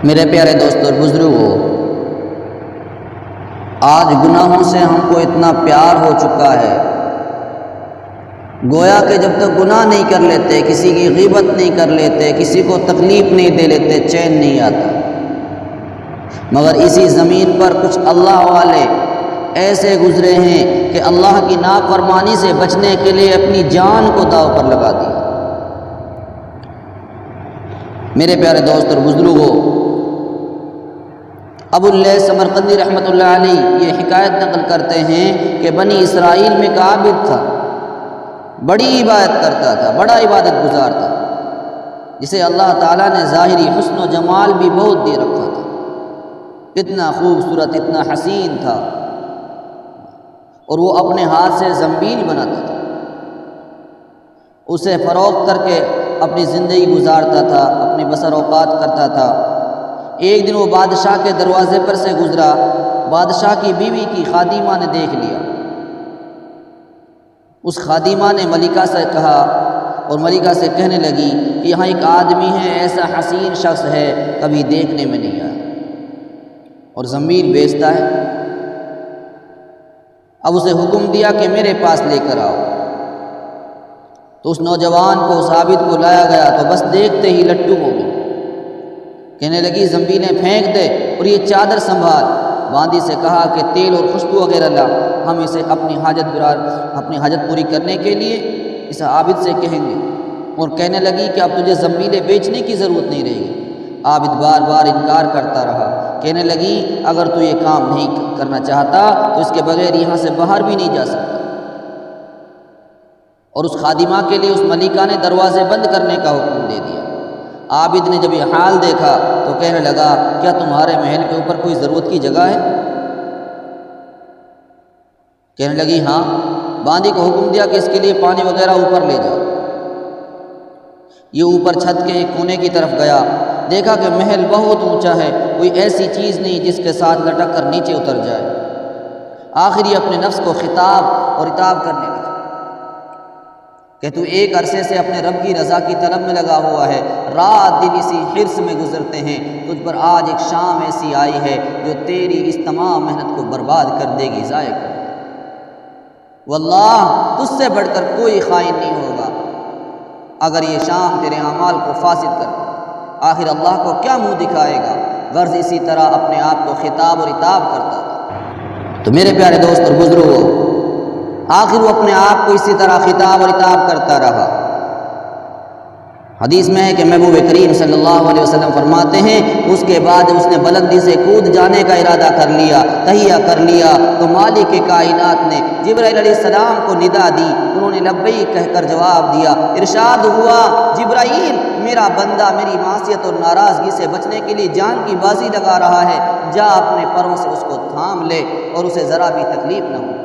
میرے پیارے دوست اور بزرگوں، آج گناہوں سے ہم کو اتنا پیار ہو چکا ہے، گویا کہ جب تک گناہ نہیں کر لیتے، کسی کی غیبت نہیں کر لیتے، کسی کو تکلیف نہیں دے لیتے، چین نہیں آتا۔ مگر اسی زمین پر کچھ اللہ والے ایسے گزرے ہیں کہ اللہ کی نافرمانی سے بچنے کے لیے اپنی جان کو داؤ پر لگا دیا۔ میرے پیارے دوست اور بزرگوں، ابو اللیث سمرقندی رحمۃ اللہ علیہ یہ حکایت نقل کرتے ہیں کہ بنی اسرائیل میں ایک عابد تھا، بڑی عبادت کرتا تھا، بڑا عبادت گزار تھا، جسے اللہ تعالیٰ نے ظاہری حسن و جمال بھی بہت دے رکھا تھا، اتنا خوبصورت، اتنا حسین تھا، اور وہ اپنے ہاتھ سے زنبیل بناتا تھا، اسے فروخت کر کے اپنی زندگی گزارتا تھا، اپنی بسر اوقات کرتا تھا۔ ایک دن وہ بادشاہ کے دروازے پر سے گزرا، بادشاہ کی بیوی کی خادمہ نے دیکھ لیا، اس خادمہ نے ملکہ سے کہا اور ملکہ سے کہنے لگی کہ یہاں ایک آدمی ہے، ایسا حسین شخص ہے، کبھی دیکھنے میں نہیں آیا اور زنبیل بیچتا ہے۔ اب اسے حکم دیا کہ میرے پاس لے کر آؤ، تو اس نوجوان کو، اس عابد کو لایا گیا تو بس دیکھتے ہی لٹو ہو گئی، کہنے لگی زنبیلیں پھینک دے اور یہ چادر سنبھال۔ باندی سے کہا کہ تیل اور خوشبو وغیرہ لا، ہم اسے اپنی حاجت پوری کرنے کے لیے اس عابد سے کہیں گے، اور کہنے لگی کہ اب تجھے زنبیلیں بیچنے کی ضرورت نہیں رہے گی۔ عابد بار بار انکار کرتا رہا، کہنے لگی اگر تو یہ کام نہیں کرنا چاہتا تو اس کے بغیر یہاں سے باہر بھی نہیں جا سکتا، اور اس خادمہ کے لیے اس ملکہ نے دروازے بند کرنے کا حکم دے دیا۔ عابد نے جب یہ حال دیکھا تو کہنے لگا کیا تمہارے محل کے اوپر کوئی ضرورت کی جگہ ہے؟ کہنے لگی ہاں۔ باندی کو حکم دیا کہ اس کے لیے پانی وغیرہ اوپر لے جاؤ۔ یہ اوپر چھت کے ایک کونے کی طرف گیا، دیکھا کہ محل بہت اونچا ہے، کوئی ایسی چیز نہیں جس کے ساتھ لٹک کر نیچے اتر جائے۔ آخر یہ اپنے نفس کو خطاب اور عتاب کرنے لگا کہ تو ایک عرصے سے اپنے رب کی رضا کی طلب میں لگا ہوا ہے، رات دن اسی حرص میں گزرتے ہیں، تجھ پر آج ایک شام ایسی آئی ہے جو تیری اس تمام محنت کو برباد کر دے گی، ضائع کر دے گی۔ واللہ تجھ سے بڑھ کر کوئی خائن نہیں ہوگا اگر یہ شام تیرے اعمال کو فاسد کر دے، آخر اللہ کو کیا منہ دکھائے گا؟ غرض اسی طرح اپنے آپ کو خطاب اور عتاب کرتا تھا۔ تو میرے پیارے دوست اور بزرگوں، آخر وہ اپنے آپ کو اسی طرح خطاب اور عتاب کرتا رہا۔ حدیث میں ہے کہ محبوب کریم صلی اللہ علیہ وسلم فرماتے ہیں اس کے بعد اس نے بلندی سے کود جانے کا ارادہ کر لیا، تہیہ کر لیا، تو مالک کائنات نے جبرائیل علیہ السلام کو ندا دی، انہوں نے لبیک کہہ کر جواب دیا۔ ارشاد ہوا جبرائیل میرا بندہ میری معصیت اور ناراضگی سے بچنے کے لیے جان کی بازی لگا رہا ہے، جا اپنے پروں سے اس کو تھام لے اور اسے ذرا بھی تکلیف نہ ہو۔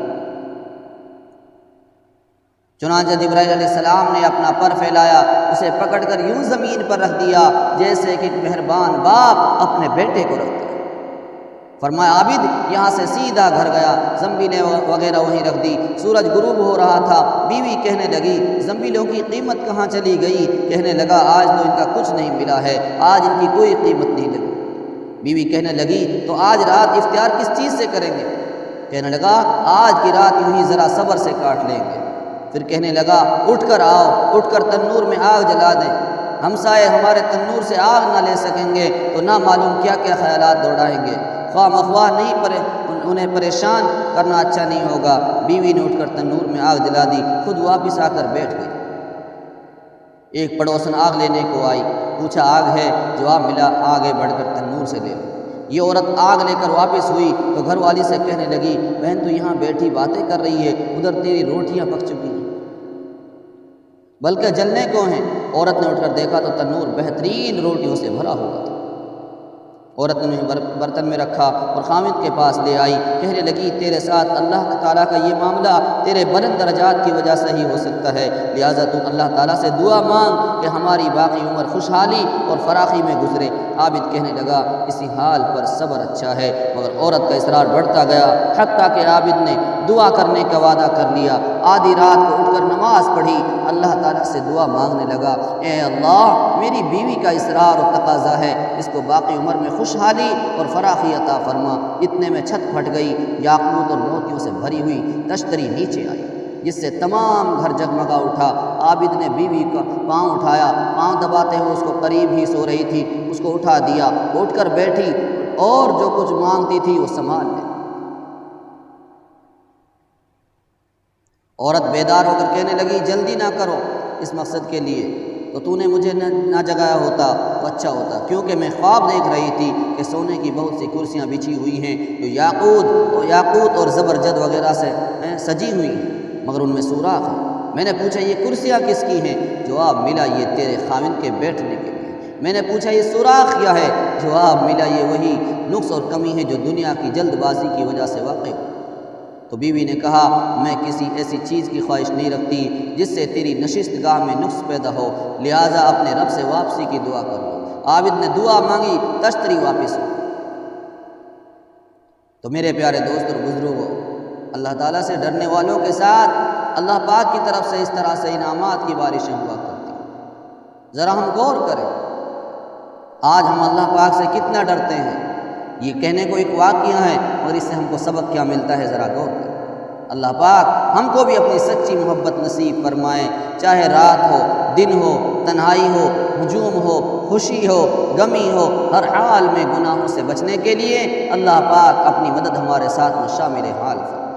چنانچہ جبرائیل علیہ السلام نے اپنا پر پھیلایا، اسے پکڑ کر یوں زمین پر رکھ دیا جیسے کہ ایک مہربان باپ اپنے بیٹے کو رکھتا ہے۔ فرمایا عابد یہاں سے سیدھا گھر گیا، زنبیلیں وغیرہ وہیں رکھ دی۔ سورج غروب ہو رہا تھا، بیوی کہنے لگی زنبیلوں کی قیمت کہاں چلی گئی؟ کہنے لگا آج تو ان کا کچھ نہیں ملا ہے، آج ان کی کوئی قیمت نہیں لگی۔ بیوی کہنے لگی تو آج رات افطار کس چیز سے کریں گے؟ کہنے لگا آج کی رات یوں ہی ذرا صبر سے کاٹ لیں گے۔ پھر کہنے لگا اٹھ کر آؤ، اٹھ کر تنور میں آگ جلا دیں، ہمسائے ہمارے تنور سے آگ نہ لے سکیں گے تو نہ معلوم کیا کیا خیالات دوڑائیں گے، خواہ مخواہ انہیں پریشان کرنا اچھا نہیں ہوگا۔ بیوی نے اٹھ کر تنور میں آگ جلا دی، خود واپس آ کر بیٹھ گئی۔ ایک پڑوسن آگ لینے کو آئی، پوچھا آگ ہے؟ جواب ملا آگے بڑھ کر تنور سے لے لو۔ یہ عورت آگ لے کر واپس ہوئی تو گھر والی سے کہنے لگی بہن تو یہاں بیٹھی باتیں کر رہی ہے، ادھر تیری روٹیاں پک چکی ہیں، بلکہ جلنے کو ہیں۔ عورت نے اٹھ کر دیکھا تو تنور بہترین روٹیوں سے بھرا ہوا تھا۔ عورت نے برتن میں رکھا اور خامد کے پاس لے آئی، کہنے لگی تیرے ساتھ اللہ تعالیٰ کا یہ معاملہ تیرے بلند درجات کی وجہ سے ہی ہو سکتا ہے، لہٰذا تو اللہ تعالیٰ سے دعا مانگ کہ ہماری باقی عمر خوشحالی اور فراخی میں گزرے۔ عابد کہنے لگا اسی حال پر صبر اچھا ہے، مگر عورت کا اصرار بڑھتا گیا، حتیٰ کہ عابد نے دعا کرنے کا وعدہ کر لیا۔ آدھی رات کو اٹھ کر نماز پڑھی، اللہ تعالیٰ سے دعا مانگنے لگا، اے اللہ میری بیوی کا اصرار و تقاضا ہے، اس کو باقی عمر میں خوشحالی اور فراخی عطا فرما۔ اتنے میں چھت پھٹ گئی، یاقوت اور موتیوں سے بھری ہوئی تشتری نیچے آئی، جس سے تمام گھر جگمگا اٹھا۔ عابد نے بیوی کا پاؤں اٹھایا، پاؤں دباتے ہوئے اس کو قریب ہی سو رہی تھی، اس کو اٹھا دیا، اٹھ کر بیٹھی اور جو کچھ مانگتی تھی وہ سنبھال لے۔ عورت بیدار ہو کر کہنے لگی جلدی نہ کرو، اس مقصد کے لیے تو نے مجھے نہ جگایا ہوتا تو اچھا ہوتا، کیونکہ میں خواب دیکھ رہی تھی کہ سونے کی بہت سی کرسیاں بچھی ہوئی ہیں جو یاقوت اور زبرجد وغیرہ سے سجی ہوئی ہیں، مگر ان میں سوراخ ہے۔ میں نے پوچھا یہ کرسیاں کس کی ہیں؟ جواب ملا یہ تیرے خاوند کے بیٹھنے کے لیے۔ میں نے پوچھا یہ سوراخ کیا ہے؟ جواب ملا یہ وہی نقص اور کمی ہے جو دنیا کی جلد بازی کی وجہ سے واقع ہو۔ تو بیوی نے کہا میں کسی ایسی چیز کی خواہش نہیں رکھتی جس سے تیری نشست گاہ میں نقص پیدا ہو، لہٰذا اپنے رب سے واپسی کی دعا کر لو۔ عابد نے دعا مانگی، تشتری واپس ہو۔ تو میرے پیارے دوست اور بزرگوں، اللہ تعالیٰ سے ڈرنے والوں کے ساتھ اللہ پاک کی طرف سے اس طرح سے انعامات کی بارشیں ہوا کرتی ہیں۔ ذرا ہم غور کریں، آج ہم اللہ پاک سے کتنا ڈرتے ہیں؟ یہ کہنے کو ایک واقعہ ہے، اور اس سے ہم کو سبق کیا ملتا ہے ذرا غور کریں۔ اللہ پاک ہم کو بھی اپنی سچی محبت نصیب فرمائے، چاہے رات ہو، دن ہو، تنہائی ہو، ہجوم ہو، خوشی ہو، غمی ہو، ہر حال میں گناہوں سے بچنے کے لیے اللہ پاک اپنی مدد ہمارے ساتھ میں شامل حال فرمائے۔